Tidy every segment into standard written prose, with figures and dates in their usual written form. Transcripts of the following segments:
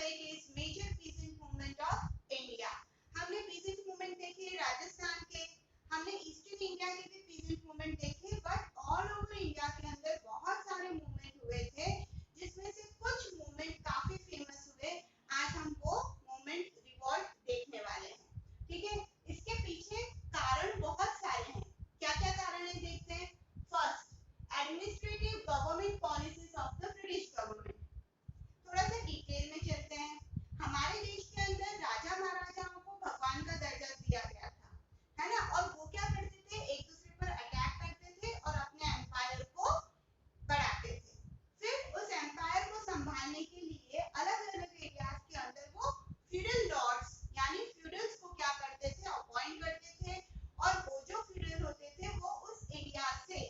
topic is major peasant movement of India. हमने peasant movement देखे राजस्थान के, हमने ईस्टर्न इंडिया के भी peasant movement देखे, but all over India के अंदर बहुत सारे movement हुए थे, जिसमें से कुछ movement काफी famous हुए. आज हम वो movement revolt देखने वाले हैं. ठीक है, इसके पीछे कारण बहुत सारे हैं. क्या क्या कारण है देखते हैं. First, administrative government policies of the British government. थोड़ा सा डिटेल में चलते हैं. हमारे देश के अंदर राजा महाराजाओं को भगवान का दर्जा दिया गया था, है ना. और वो क्या करते थे, एक दूसरे पर अटैक करते थे और अपने एम्पायर को बढ़ाते थे. फिर उस एम्पायर को संभालने के लिए अलग अलग एरियाज के अंदर वो फ्यूडल लॉर्ड्स यानी फ्यूडल्स को क्या करते थे, अपॉइंट करते थे. और वो जो फ्यूडल होते थे वो उस एरिया से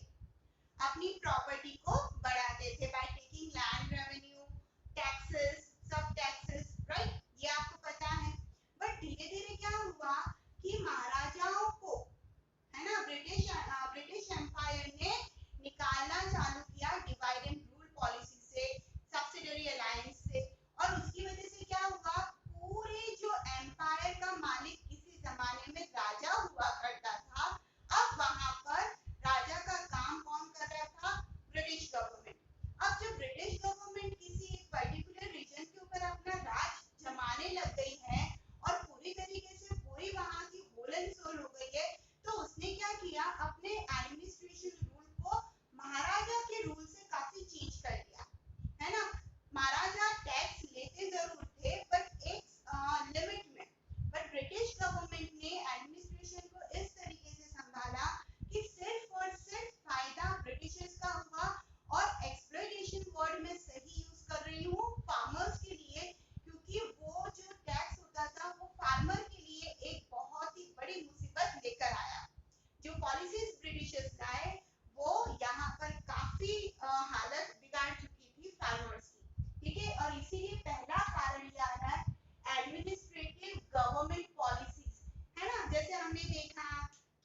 अपनी प्रॉपर्टी को बढ़ाते थे by taking land revenue, taxes, सब टैक्सेस, राइट. ये आपको पता है. बट धीरे धीरे क्या हुआ कि महाराजाओं को, है ना, ब्रिटिश एम्पायर ने निकालना चालू किया डिवाइड एंड रूल पॉलिसी से, सब्सिडियरी अलायंस से. और उसकी वजह से क्या हुआ, पूरे जो एम्पायर का मालिक किसी जमाने में राजा हुआ करता था, अब वहां पर राजा का काम कौन कर रहा था, ब्रिटिश गवर्नमेंट. अब जब ब्रिटिश गवर्नमेंट किसी एक पर्टिकुलर रीजन के ऊपर अपना राज जमाने लग गई है और पूरी तरीके से पूरी वहां की होल एंड सोल हो गई है, तो उसने क्या किया, अपने एडमिनिस्ट्रेशन रूल को महाराजा के रूल से काफी चेंज कर दिया, है ना. महाराजा टैक्स लेते जरूर थे बट एक लिमिट में. बट ब्रिटिश गवर्नमेंट ने एडमिनिस्ट्रेशन को इस तरीके से संभाला कि सिर्फ और सिर्फ फायदा ब्रिटिशर्स का हुआ. और एक्सप्लॉयटेशन वर्ड में सही यूज कर रही हूँ फार्मर्स के लिए, क्योंकि वो जो टैक्स होता था वो फार्मर के लिए एक बहुत ही बड़ी मुसीबत लेकर आया. जो पॉलिसीज ब्रिटिशर्स लाए वो यहाँ पर काफी हालत बिगाड़ चुकी थी फार्मर्स की. ठीक है, और इसीलिए पहला कारण ये आ रहा है एडमिनिस्ट्रेटिव गवर्नमेंट पॉलिसीज, है ना. जैसे हमने देखा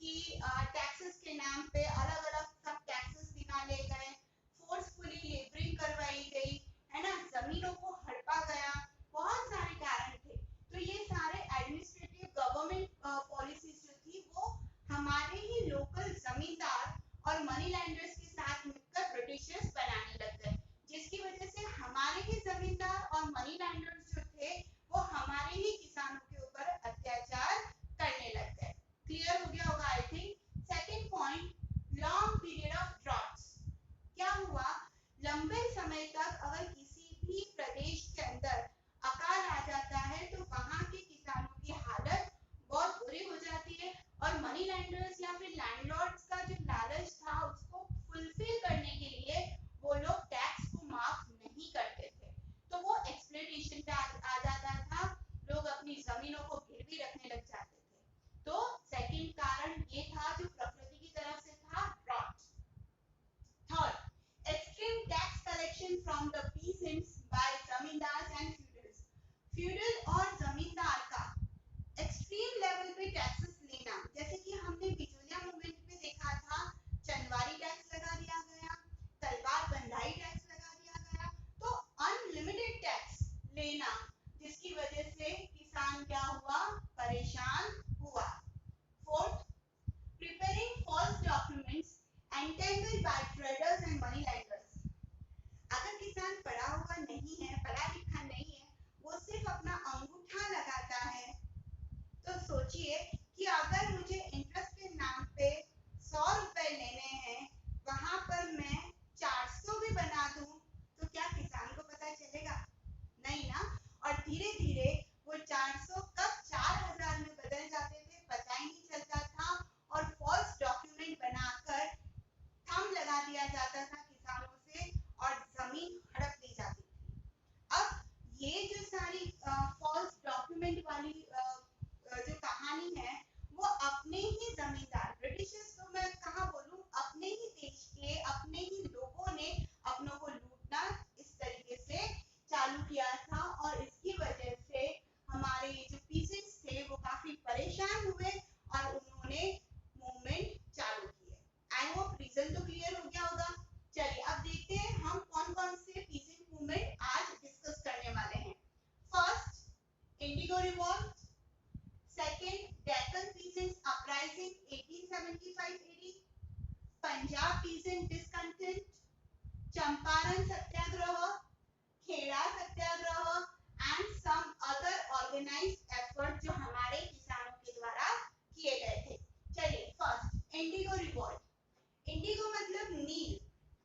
कि टैक्सेस के नाम पे अलग अलग सब टैक्सेस निकाले गए, फोर्सफुली लेबरिंग करवाई गई, है ना, जमीनों को हड़पा गया, बहुत सारे कारण थे. तो ये सारे एडमिनिस्ट्रेटिव गवर्नमेंट पॉलिसीज जो थी वो हमारे ही लोकल जमींदार और मनी लैंडर्स के साथ मिलकर ब्रिटिशर्स बनाने लग गए, जिसकी वजह से हमारे ही जमींदार और मनी लैंडर्स जो थे वो हमारे ही किसानों के ऊपर अत्याचार करने लग गए. क्लियर हो गया होगा I think. Second point, long period of droughts. क्या हुआ, लंबे समय तक अगर किसी भी प्रदेश के अंदर अकाल आ जाता है तो वहां के किसानों की हालत बहुत बुरी हो जाती है. और मनी लैंडर्स या फिर लैंडलॉर्ड्स का जो लालच था उसको फुलफिल करने के लिए वो लोग टैक्स को माफ नहीं करते थे, तो वो एक्सप्लॉयटेशन पे आ जाता था. लोग अपनी जमीनों को गिरवी रखने लग जाते थे. तो सेकंड कारण ये था जो प्रकृति की तरफ से था, drought. Third, extreme tax collection from the peasants by zamindars and feudals. feudal और जमींदार का एक्सट्रीम लेवल पे टैक्सेस लेना, जैसे कि हमने बिचौलिया मूवमेंट में देखा था, चंदवारी टैक्स लगा दिया गया, तलवार बंधाई टैक्स लगा दिया गया. तो अनलिमिटेड टैक्स लेना, जिसकी वजह से किसान क्या हुआ, परेशान हुआ. Fourth, preparing false documents entangled by traders and money lenders. अगर किसान पढ़ा हुआ नहीं है, पढ़ा लिखा नहीं है, वो सिर्फ अपना अंगूठा लगाता है, तो सोचिए कि अगर मुझे इंटरेस्ट के नाम पे 100 रुपए लेने हैं, वहां पर मैं 400 भी बना दूं, तो क्या किसान को पता चलेगा? नहीं ना. और धीरे धीरे वो 400 कब 4000 में बदल जाते थे, पता ही नहीं चलता था. और फॉल्स डॉक्यूमेंट बनाकर थंब लगा दिया जाता था किसानों से और जमीन हड़प ली जाती थी. अब ये जो सारी फॉल्स डॉक्यूमेंट वाली जो कहानी है वो अपने ही जमींदार, ब्रिटिशर्स तो मैं कहाँ बोलूं, अपने ही देश के, अपने ही Champaran Satyagraha, Kheda Satyagraha and some other organized effort जो हमारे किसानों के द्वारा किए गए थे। चलिए फर्स्ट इंडिगो रिवॉल्ट। इंडिगो मतलब नील,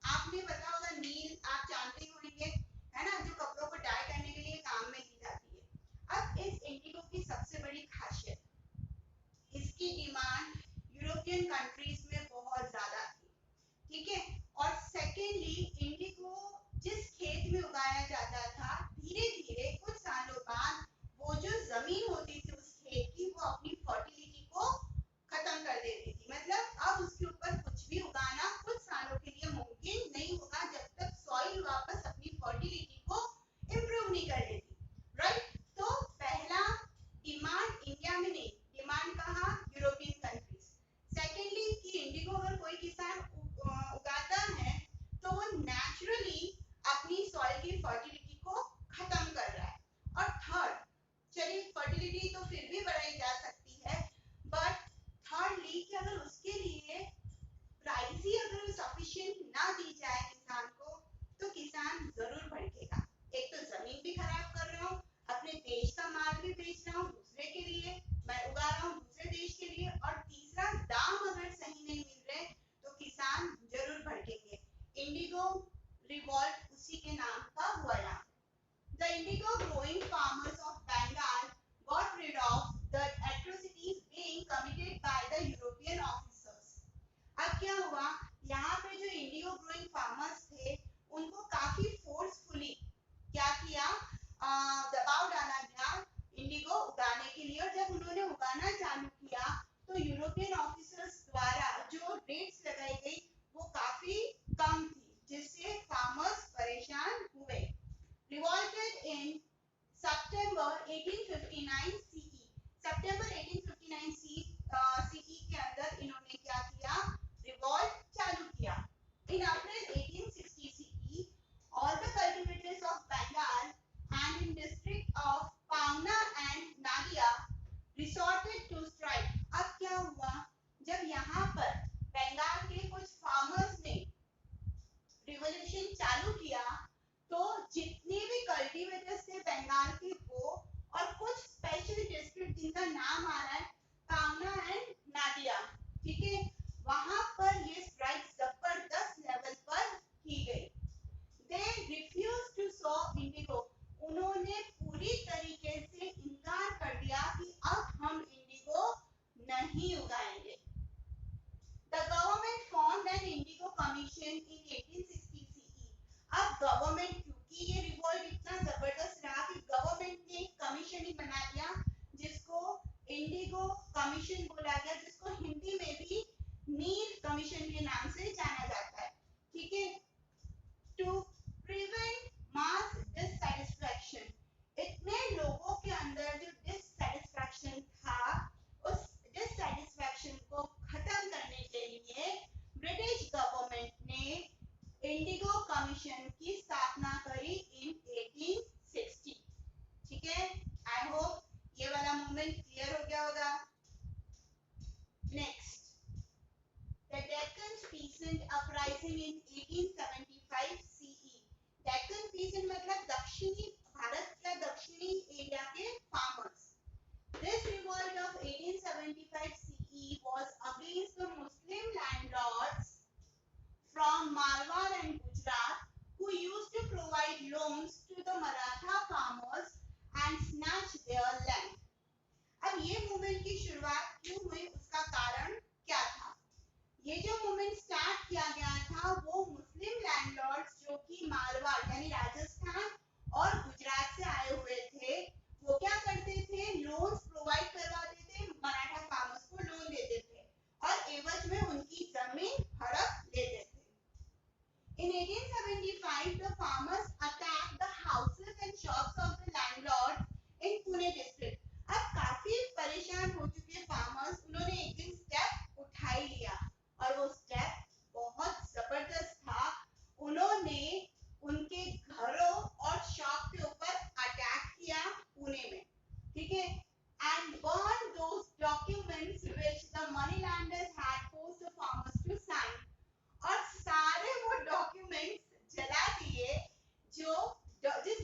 आपने पता होगा नील आप जानते होंगे है ना, जो कपड़ों को डाई करने के लिए काम में ली जाती है। अब इस इंडिगो की सबसे बड़ी खासियत, इसकी डिमांड यूरोपियन कंट्रीज में बहुत ज्यादा थी, ठीक है। और सेकेंडली इंडिगो जिस खेत में उगाया जाता था, धीरे धीरे कुछ सालों बाद वो जो जमीन होती थी उस खेत की, वो अपनी फर्टिलिटी को खत्म कर देती थी। मतलब अब उसके ऊपर कुछ भी उगाना कुछ सालों के लिए मुमकिन नहीं होगा जब तक सॉइल वापस अपनी फर्टिलिटी को इम्प्रूव नहीं कर लेती, राइट। तो पहला डिमांड इंडिया में नहीं, डिमांड कहाँ, यूरोपियन कंट्रीज। सेकेंडली कि इंडिगो अगर कोई किसान उगाता है तो वो नेचुरली अपनी सॉइल की फर्टिलिटी को खत्म कर रहा है। और थर्ड, चलिए फर्टिलिटी तो फिर भी बढ़ाई जा सकती है, बट थर्डली कि अगर उसके लिए प्राइस ही अगर सफिशिएंट ना दी जाए किसान को, तो किसान जरूर भड़केगा। एक तो जमीन भी खराब कर रहा हूँ, अपने देश का माल भी बेच रहा हूँ दूसरे के लिए, मैं उगा रहा हूँ दूसरे देश के लिए, और तीसरा दाम अगर सही नहीं मिल रहे तो किसान जरूर भड़केंगे। इंडिगो रिवॉल्ट उसी के नाम का हुआ यहाँ। The indigo growing farmers of Bengal got rid of the atrocities being committed by the European officers. अब क्या हुआ, यहाँ पे जो इंडिगो ग्रोइंग फार्मर्स थे उनको काफी फोर्सफुली क्या किया, दबाव डाला गया इंडिगो उगाने के लिए। और जब उन्होंने उगाना चालू किया तो यूरोपियन ऑफिसर्स द्वारा जो रेट्स लगाई गई वो काफी कम थी, जिससे फार्मर्स परेशान हुए। Revolted in September 1859 CE, September 1859 CE के अंदर इन्होंने क्या किया, रिवॉल्ट चालू किया। In April 1860 CE, all the cultivators of Bengal and in district of Pavna and Nadia resorted to strike. अब क्या हुआ, जब यहाँ पर बंगाल के कुछ फार्मर्स ने रिवॉल्यूशन चालू किया तो जितने भी कल्टीवेटर्स थे बंगाल के वो, और कुछ स्पेशल डिस्ट्रिक्ट जिनका नाम आ रहा है पावना एंड नादिया, ठीक है, वहां पर ये स्ट्राइक जबरदस्त लेवल पर की गई। They refuse to sow indigo, उन्होंने पूरी तरीके से इनकार कर दिया कि अब हम इंडिगो नहीं उगाएंगे। The government formed an indigo commission in 1860 CE. अब गवर्नमेंट, क्योंकि ये रिवॉल्ट इतना जबरदस्त रहा कि गवर्नमेंट ने एक कमीशन ही बना दिया जिसको इंडिगो कमीशन बोला गया, जिसको हिंदी में भी नील कमीशन के नाम से जाना जाता है, ठीक है। टू प्रिवेंट मास डिससैटिस्फैक्शन,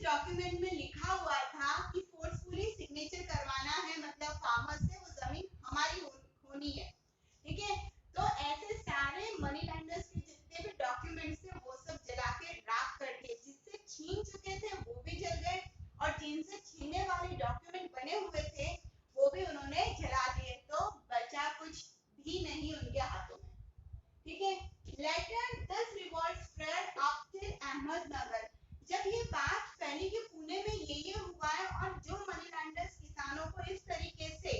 इस डॉक्यूमेंट में लिखा हुआ था कि फोर्सफुली सिग्नेचर करवाना है, मतलब फार्मर से वो जमीन हमारी होनी है, ठीक है। तो ऐसे सारे मनी लैंडर्स के जितने भी डॉक्यूमेंट्स थे वो सब जला के राख कर दिए, जिससे छीन चुके थे वो भी जल गए और जिनसे छीनने वाले डॉक्यूमेंट बने हुए थे वो भी उन्होंने जला दिए, तो बचा कुछ भी नहीं उनके हाथों में, ठीक है। Later this revolt spread up till Ahmednagar. जब ये बात फैली कि पुणे में ये हुआ है और जो मनी लैंडर्स किसानों को इस तरीके से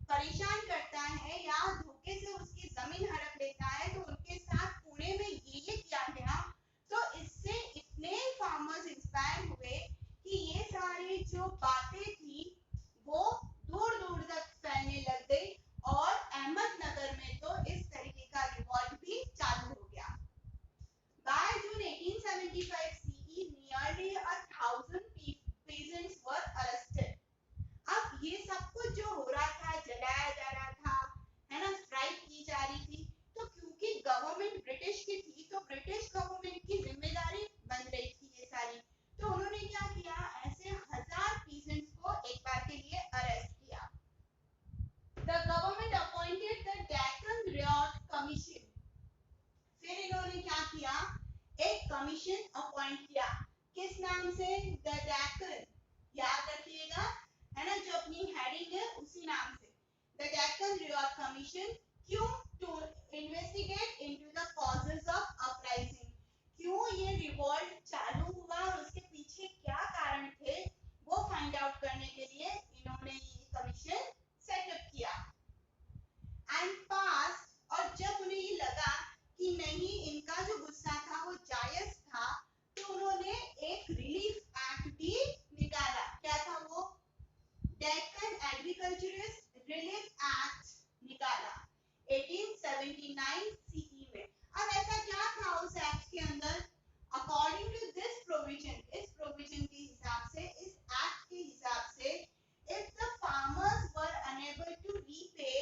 परेशान करता है या धोखे से उसकी जमीन हड़प लेता है, तो उनके साथ पुणे में ये किया गया, तो इससे इतने फार्मर्स इंस्पायर हुए कि ये सारी जो बातें थी वो दूर दूर तक फैलने लग गई और अहमदनगर में तो इस तरीके का रिवॉल्ट भी चालू हो गया। By June 1875 CE, nearly 1,000 peasants were arrested. अब ये सब कुछ जो हो रहा था, जलाया जा रहा था, है ना, स्ट्राइक की जा रही थी, तो क्योंकि गवर्नमेंट ब्रिटिश की थी तो ब्रिटिश गवर्नमेंट की जिम्मेदारी बन रही थी ये सारी, तो उन्होंने क्या किया, ऐसे 1000 पीसेंट्स को एक बार के लिए अरेस्ट किया। The government appointed the Deccan Riot Commission. फिर इन्होंने क्या किया, एक कमीशन अपॉइंट किया, किस नाम से, द डेक्कन, याद रखिएगा, है ना, जो अपनी हेडिंग है उसी नाम से, द डेक्कन रिवॉल्ट कमीशन। क्यों, to investigate into the causes of uprising, क्यों ये रिवॉल्ट चालू हुआ और उसके पीछे क्या कारण थे वो फाइंड आउट करने के लिए इन्होंने ये कमीशन सेटअप किया। एंड पास, और जब उन्हें ये लगा कि नहीं इनका जो गुस्सा था वो जायज था, तो उन्होंने एक रिलीफ एक्ट भी निकाला। क्या था वो, डेक्कन एग्रीकल्चरिस्ट रिलीफ एक्ट निकाला 1879 सीई में। अब ऐसा क्या था उस एक्ट के अंदर, अकॉर्डिंग टू दिस प्रोविजन, इस प्रोविजन के हिसाब से, इस एक्ट के हिसाब से, if the farmers were unable to repay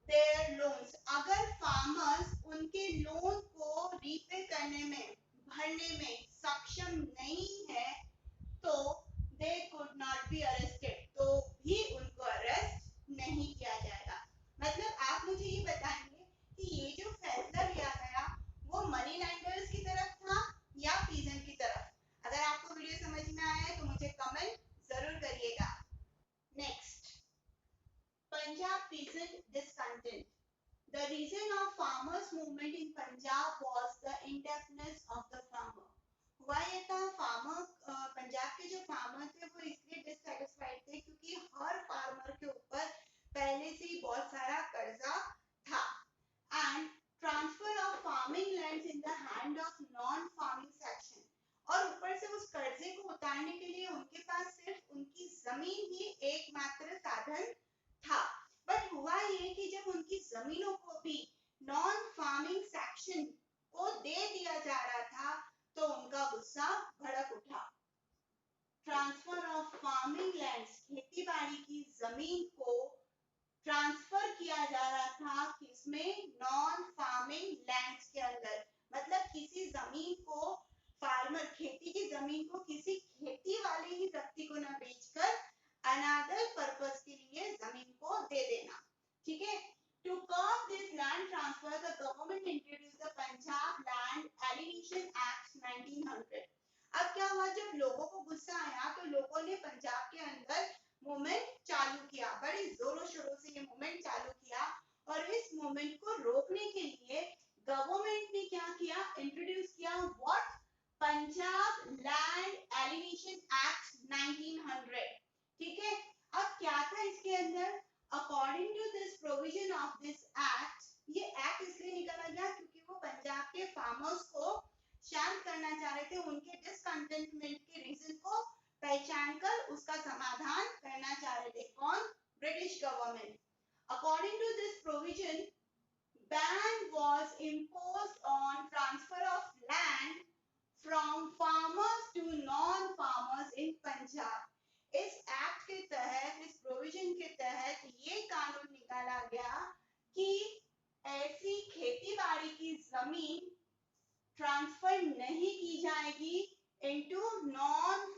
their loans, अगर फार्मर्स उनके लोन को रीपे करने में, भरने में सक्षम नहीं है, तो they could not be arrested, तो भी उनको अरेस्ट नहीं किया जाएगा। मतलब आप मुझे ये बताएंगे कि ये जो फैसला लिया गया वो मनी लैंडर्स की तरफ था या पीजेंट की तरफ। अगर आपको वीडियो समझ में आया है तो मुझे कमेंट जरूर करिएगा। Next, Punjab peasant discontent. The reason of farmers' movement in Punjab was the indebtedness of the farmer. हुआ ये था, पंजाब के जो फार्मर थे वो इसलिए डिससेटिस्फाइड थे क्योंकि हर फार्मर के ऊपर पहले से ही बहुत सारा कर्जा था। And transfer of farming lands in the hand of non farming section, और ऊपर से उस कर्जे को उतारने के लिए उनके पास सिर्फ उनकी जमीन ही एकमात्र साधन था। बट हुआ ये कि जब उनकी जमीनों को भी नॉन फार्मिंग सेक्शन को दे दिया जा रहा था तो उनका गुस्सा भड़क उठा। ट्रांसफर ऑफ फार्मिंग लैंड्स, खेती बाड़ी की जमीन को ट्रांसफर किया जा रहा था किसमें, नॉन फार्मिंग लैंड्स के अंदर, मतलब किसी जमीन को, फार्मर खेती की जमीन को किसी खेती वाले ही व्यक्ति को न बेचकर अनदर पर्पस के लिए जमीन को दे देना, ठीक है। To curb this land transfer the government introduced the Punjab land alienation act 1900। अब क्या हुआ, जब लोगों को गुस्सा आया तो लोगों ने पंजाब के अंदर मूवमेंट चालू किया, बड़ी जोरों शोरों से ये मूवमेंट चालू किया, और इस मूवमेंट को रोकने के लिए गवर्नमेंट ने क्या किया, इंट्रोड्यूस किया what, Punjab land alienation act 1900, ठीक है। अब क्या था इसके अंदर, according to this provision of this act, ये एक्ट इसलिए निकाला गया क्योंकि वो पंजाब के फार्मर्स को शांत करना चाह रहे थे, उनके डिसकंटेंटमेंट के रीजन को पहचान कर उसका समाधान करना चाह रहे थे, कौन, British government. According to this provision, ban was imposed on transfer of land from farmers to non-farmers in Punjab। इस एक्ट के तहत, इस प्रोविजन के तहत ये कानून निकाला गया कि ऐसी खेती बाड़ी की जमीन ट्रांसफर नहीं की जाएगी इनटू नॉन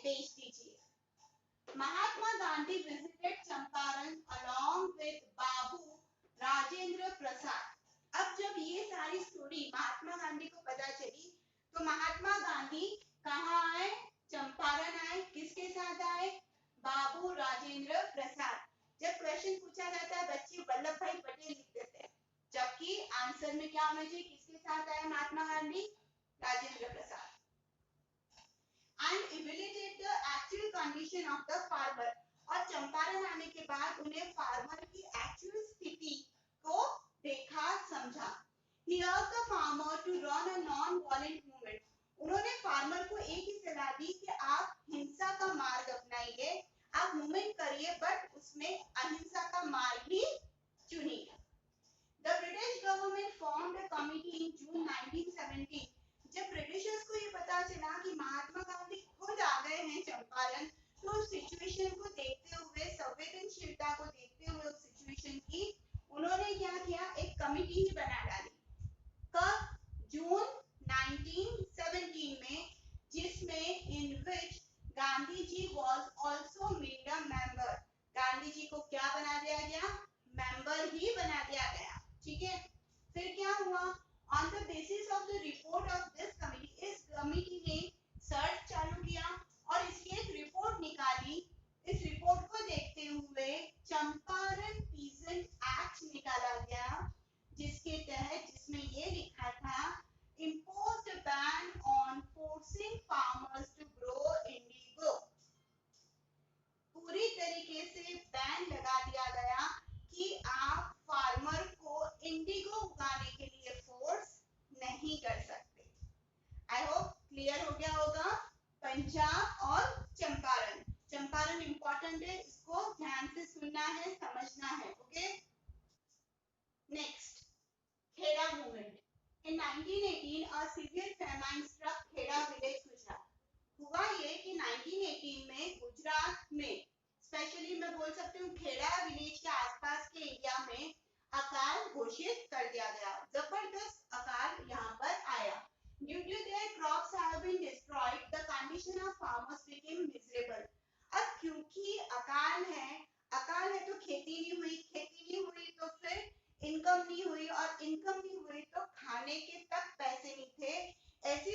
बेच दीजिए। Mahatma Gandhi visited Champaran along with Babu Rajendra Prasad. अब जब ये सारी स्टोरी महात्मा गांधी को पता चली तो महात्मा गांधी कहाँ आए? चंपारण आए। किसके साथ आए? बाबू राजेंद्र प्रसाद। जब क्वेश्चन पूछा जाता है बच्चे वल्लभ भाई पटेल लिख देते हैं, जबकि आंसर में क्या होना चाहिए? किसके साथ आए Mahatma Gandhi? Rajendra Prasad. And evaluated the actual condition of the farmer। और चंपारण आने के बाद उन्हें फार्मर की एक्चुअल स्थिति को देखा समझा। He urged the farmer to run a non-violent movement। उन्होंने फार्मर को एक ही सलाह दी कि आप हिंसा का मार्ग अपनाइए, आप मूवमेंट करिए, बट उसमें अहिंसा का मार्ग ही चुनिए। The British government formed a committee in June 1917। जब ब्रिटिशर्स को ये पता चला कि महात्मा गांधी खुद आ गए हैं चंपारण, तो सिचुएशन को देखते हुए, संवेदनशीलता को देखते हुए उस सिचुएशन की, उन्होंने क्या किया? एक कमिटी ही बना डाली। कब? जून 1917 में, जिसमें इन विच Gandhi ji was also made a member। Gandhi ji को क्या बना दिया गया? मेंबर ही बना दिया गया। ठीक है, फिर क्या हुआ? On the basis of the report of this committee, इस कमिटी ने सर्च चालू किया और इसकी एक रिपोर्ट निकाली। इस रिपोर्ट को देखते हुए चंपारण पीजेंट एक्ट निकाला गया, जिसके तहत, जिसमें ये लिखा था, imposed a ban on forcing farmers to grow indigo। पूरी तरीके से बैन लगा दिया गया कि आप फार्मर को इंडिगो उगाने के लिए फोर्स नहीं कर सकते। आई होप क्लियर हो गया होगा। पंजाब और चंपारण, चंपारण इंपॉर्टेंट है, इसको ध्यान से सुनना है, समझना है। Okay, next, Kheda movement. In 1918 a severe famine struck Kheda village Gujarat. हुआ ये कि 1918 में गुजरात में, स्पेशली मैं बोल सकती हूँ खेड़ा विलेज के आसपास के एरिया में अकाल घोषित कर दिया गया। जबरदस्त अकाल यहाँ पर आया। Due to their crops have been destroyed, the condition of farmers became miserable। अब क्योंकि अकाल है तो खेती नहीं हुई तो फिर इनकम नहीं हुई, और इनकम नहीं हुई तो खाने के तक पैसे नहीं थे। ऐसी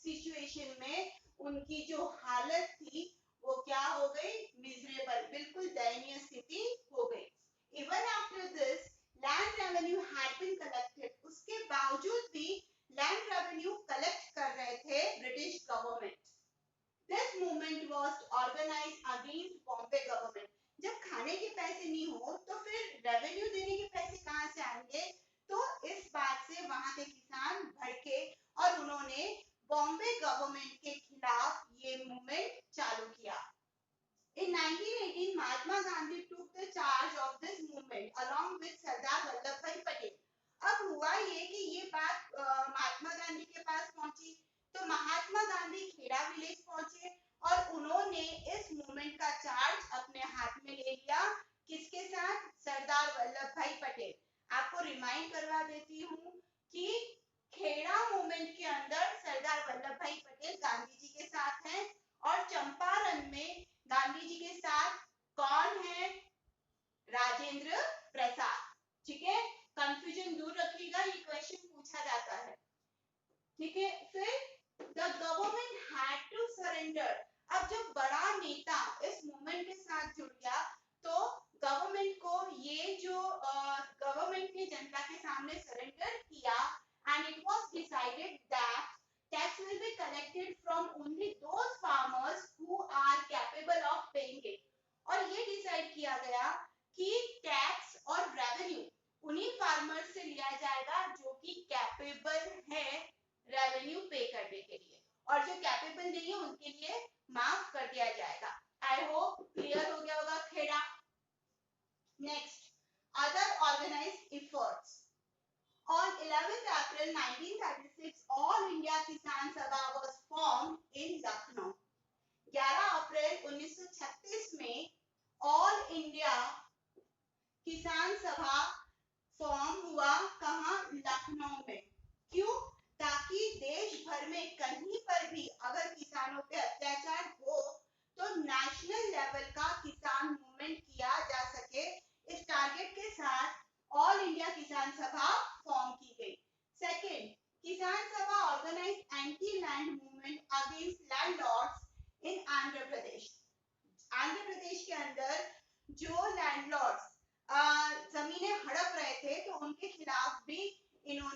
सिचुएशन में उनकी जो हालत थी वो क्या हो गई? मिजरेबल, बिल्कुल दयनीय स्थिति हो गई। Even after this land revenue had been collected. उसके बावजूद भी लैंड रेवेन्यू कलेक्ट कर रहे थे British government. This movement was organised against Bombay government. जब खाने के पैसे नहीं हो तो फिर रेवेन्यू देने के पैसे कहां से आएंगे? तो इस बात से वहां के किसान भड़के और उन्होंने बॉम्बे गवर्नमेंट के खिलाफ ये मूवमेंट चालू किया। In 1918 Mahatma Gandhi took the charge of this movement along with Sardar Vallabh भाई पटेल। अब हुआ ये कि ये बात महात्मा गांधी के पास पहुंची, तो महात्मा गांधी खेड़ा विलेज पहुंचे और उन्होंने इस मूवमेंट का चार्ज अपने हाथ में ले लिया। किसके साथ? सरदार वल्लभ भाई पटेल। आपको रिमाइंड करवा देती हूँ कि खेड़ा मूवमेंट के अंदर सरदार वल्लभ भाई पटेल गांधी जी के साथ हैं, और चंपारण में गांधी जी के साथ कौन है? राजेंद्र प्रसाद। ठीक है, कंफ्यूजन दूर रखिएगा, ये क्वेश्चन पूछा जाता है। ठीक है, फिर the government had to surrender. अब जब बड़ा नेता इस मूवमेंट के साथ जुड़ गया तो गवर्नमेंट को ये जो गवर्नमेंट ने जनता के सामने सरेंडर किया, and it was decided that tax will be collected from only those farmers who are capable of paying it। और ये डिसाइड किया गया कि टैक्स और रेवेन्यू उन्हीं फार्मर्स से लिया जाएगा जो कि कैपेबल है रेवेन्यू पे करने के लिए, और जो कैपेबल नहीं है उनके लिए माफ कर दिया जाएगा। आई होप क्लियर हो गया होगा Kheda. Next, other organised efforts. On 11th April 1936, All India Kisan Sabha was formed in Lucknow। 11 अप्रैल 1936 में ऑल इंडिया किसान सभा फॉर्म हुआ। कहाँ? लखनऊ में। क्यों? ताकि देश भर में कहीं पर भी अगर किसानों पे अत्याचार हो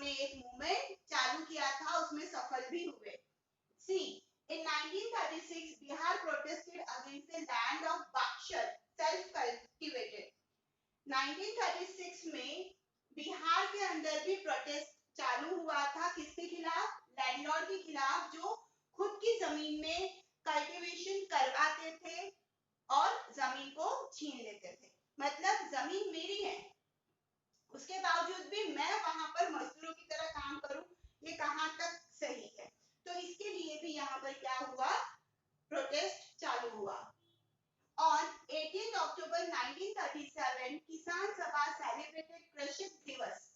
हमने एक मूवमेंट चालू किया था, उसमें सफल भी हुए। सी in 1936 Bihar protested against the land of Bakshar self cultivated। 1936 में बिहार के अंदर भी प्रोटेस्ट चालू हुआ था, किसके खिलाफ? लैंडलॉर्ड के खिलाफ, जो खुद की जमीन में कल्टीवेशन करवाते थे और जमीन को छीन लेते थे। मतलब जमीन मेरी है, उसके बावजूद भी मैं वहां पर मजदूरों की तरह काम करूं, ये कहां तक सही है? तो इसके लिए भी यहाँ पर क्या हुआ? प्रोटेस्ट चालू हुआ। On 18 अक्टूबर 1937 किसान सभा सेलिब्रेटेड कृषक दिवस।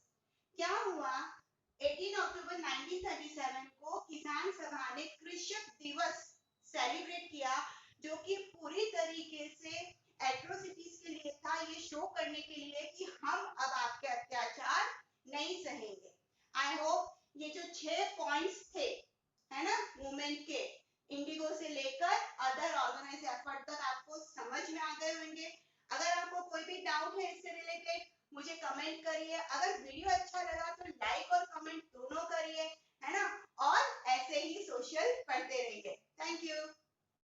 क्या हुआ? 18 अक्टूबर 1937 को किसान सभा ने कृषक दिवस सेलिब्रेट किया, जो कि पूरी तरीके से एट्रोसिटीज के लिए था, ये शो करने के लिए कि हम अब आपके अत्याचार नहीं सहेंगे। आई होप ये जो 6 पॉइंट्स थे, है ना, मूवमेंट के, इंडिगो से लेकर अदर ऑर्गेनाइज एफर्ट तक आपको समझ में आ गए होंगे। अगर आपको कोई भी डाउट है इससे रिलेटेड, मुझे कमेंट करिए। अगर वीडियो अच्छा लगा तो लाइक और कमेंट दोनों करिए, है ना, और ऐसे ही सोशल पढ़ते रहिए। Thank you.